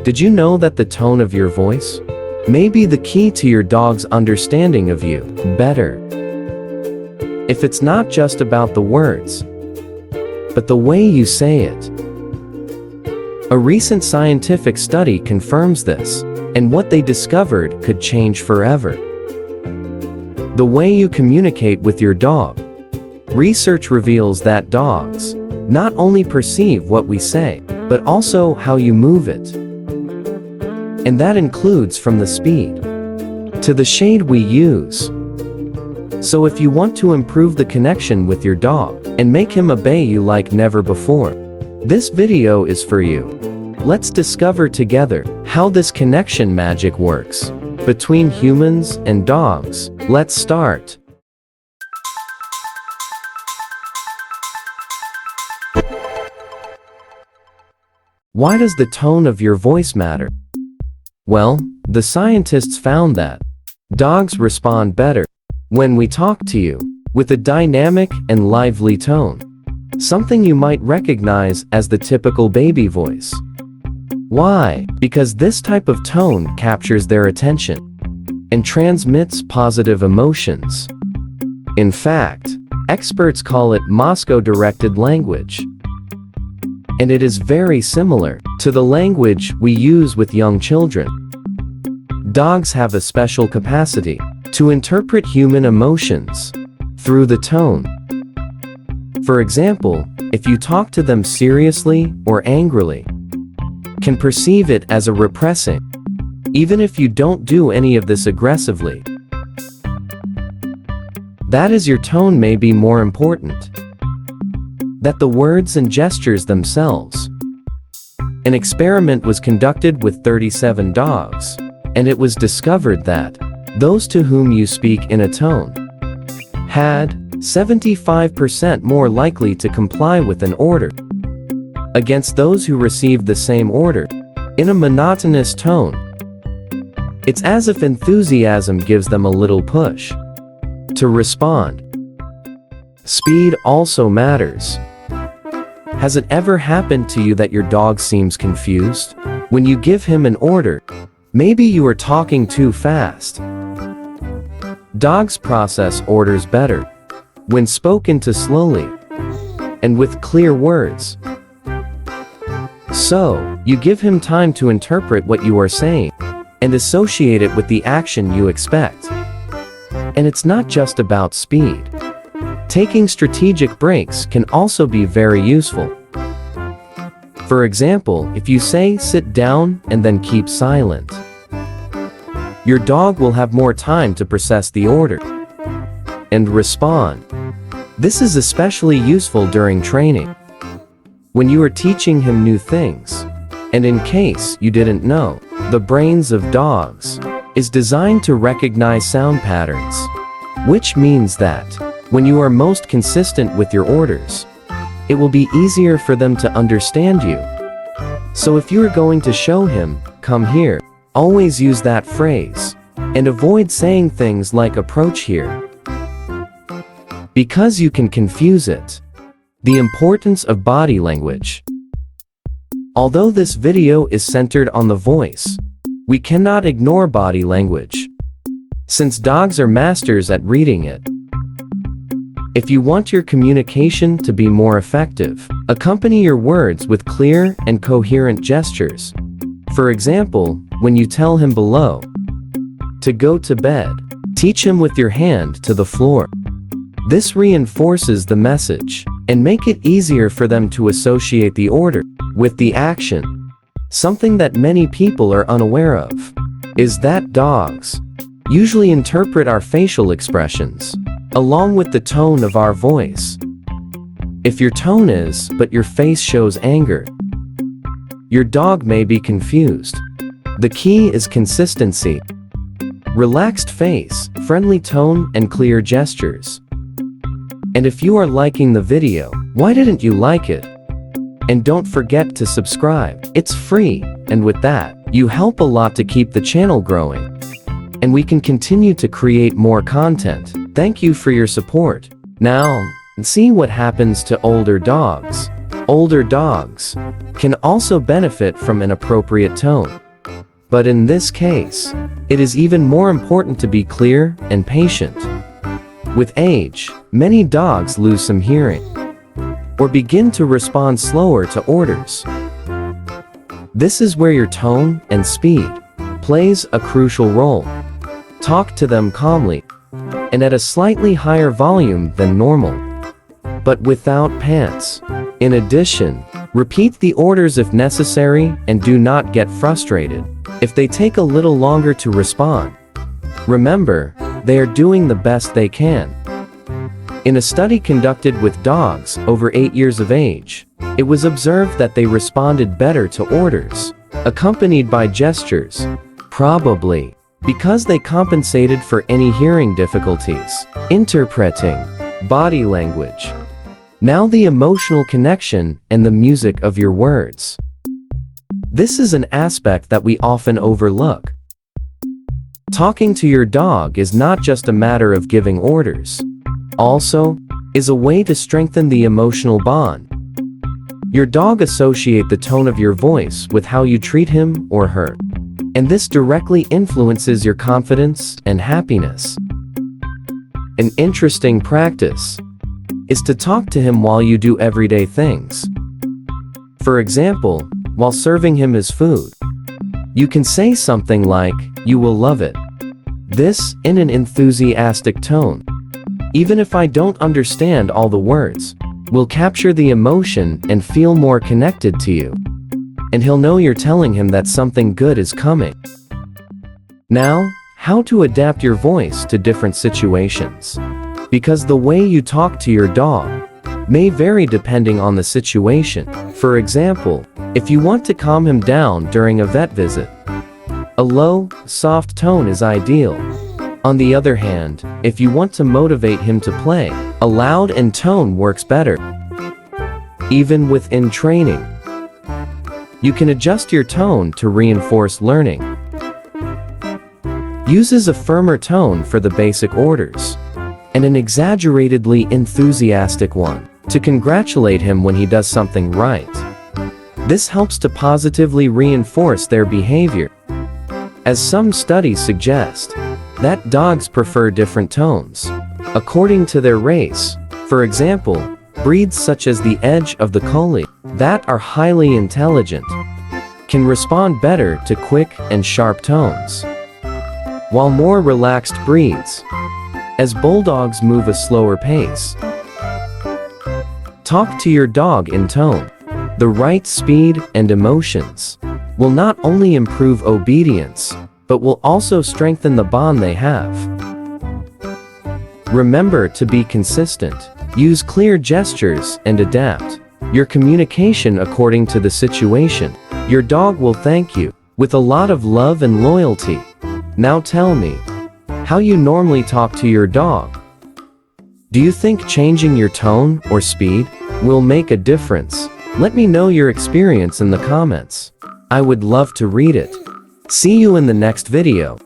Did you know that the tone of your voice may be the key to your dog's understanding of you better? If it's not just about the words, but the way you say it. A recent scientific study confirms this, and what they discovered could change forever. The way you communicate with your dog. Research reveals that dogs not only perceive what we say, but also how you move it. And that includes from the speed to the shade we use. So if you want to improve the connection with your dog and make him obey you like never before, this video is for you. Let's discover together how this connection magic works between humans and dogs. Let's start. Why does the tone of your voice matter? Well, the scientists found that dogs respond better when we talk to you with a dynamic and lively tone, something you might recognize as the typical baby voice. Why? Because this type of tone captures their attention and transmits positive emotions. In fact, experts call it Moscow-directed language. And it is very similar to the language we use with young children. Dogs have a special capacity to interpret human emotions through the tone. For example, if you talk to them seriously or angrily, can perceive it as a repressing, even if you don't do any of this aggressively. That is, your tone may be more important than the words and gestures themselves. An experiment was conducted with 37 dogs, and it was discovered that those to whom you speak in a tone had 75% more likely to comply with an order against those who received the same order in a monotonous tone. It's as if enthusiasm gives them a little push to respond. Speed also matters. Has it ever happened to you that your dog seems confused when you give him an order? Maybe you are talking too fast. Dogs process orders better when spoken to slowly and with clear words. So, you give him time to interpret what you are saying and associate it with the action you expect. And it's not just about speed. Taking strategic breaks can also be very useful. For example, if you say sit down and then keep silent, your dog will have more time to process the order and respond. This is especially useful during training, when you are teaching him new things. And in case you didn't know, the brains of dogs is designed to recognize sound patterns, which means that when you are most consistent with your orders, it will be easier for them to understand you. So if you are going to show him, come here, always use that phrase, and avoid saying things like approach here, because you can confuse it. The importance of body language. Although this video is centered on the voice, we cannot ignore body language, since dogs are masters at reading it. If you want your communication to be more effective, accompany your words with clear and coherent gestures. For example, when you tell him below to go to bed, teach him with your hand to the floor. This reinforces the message and make it easier for them to associate the order with the action. Something that many people are unaware of is that dogs usually interpret our facial expressions along with the tone of our voice. If your tone is, but your face shows anger, your dog may be confused. The key is consistency. Relaxed face, friendly tone, and clear gestures. And if you are liking the video, why didn't you like it? And don't forget to subscribe. It's free, and with that, you help a lot to keep the channel growing. And we can continue to create more content. Thank you for your support. Now, see what happens to older dogs. Older dogs can also benefit from an appropriate tone. But in this case, it is even more important to be clear and patient. With age, many dogs lose some hearing or begin to respond slower to orders. This is where your tone and speed plays a crucial role. Talk to them calmly and at a slightly higher volume than normal, but without pants. In addition, repeat the orders if necessary and do not get frustrated if they take a little longer to respond. Remember, they are doing the best they can. In a study conducted with dogs over 8 years of age, it was observed that they responded better to orders accompanied by gestures, probably because they compensated for any hearing difficulties. Interpreting body language. Now the emotional connection and the music of your words. This is an aspect that we often overlook. Talking to your dog is not just a matter of giving orders. Also, is a way to strengthen the emotional bond. Your dog associates the tone of your voice with how you treat him or her, and this directly influences your confidence and happiness. An interesting practice is to talk to him while you do everyday things. For example, while serving him his food, you can say something like, "You will love it." This in an enthusiastic tone. Even if I don't understand all the words, will capture the emotion and feel more connected to you. And he'll know you're telling him that something good is coming. Now, how to adapt your voice to different situations. Because the way you talk to your dog may vary depending on the situation. For example, if you want to calm him down during a vet visit, a low, soft tone is ideal. On the other hand, if you want to motivate him to play, a loud and tone works better. Even within training, you can adjust your tone to reinforce learning. Uses a firmer tone for the basic orders, and an exaggeratedly enthusiastic one to congratulate him when he does something right. This helps to positively reinforce their behavior, as some studies suggest that dogs prefer different tones according to their race. For example, breeds such as the Edge of the Collie that are highly intelligent can respond better to quick and sharp tones, while more relaxed breeds, as bulldogs, move a slower pace. Talk to your dog in tone. The right speed and emotions will not only improve obedience, but will also strengthen the bond they have. Remember to be consistent. Use clear gestures and adapt your communication according to the situation. Your dog will thank you with a lot of love and loyalty. Now tell me how you normally talk to your dog. Do you think changing your tone or speed will make a difference? Let me know your experience in the comments. I would love to read it. See you in the next video.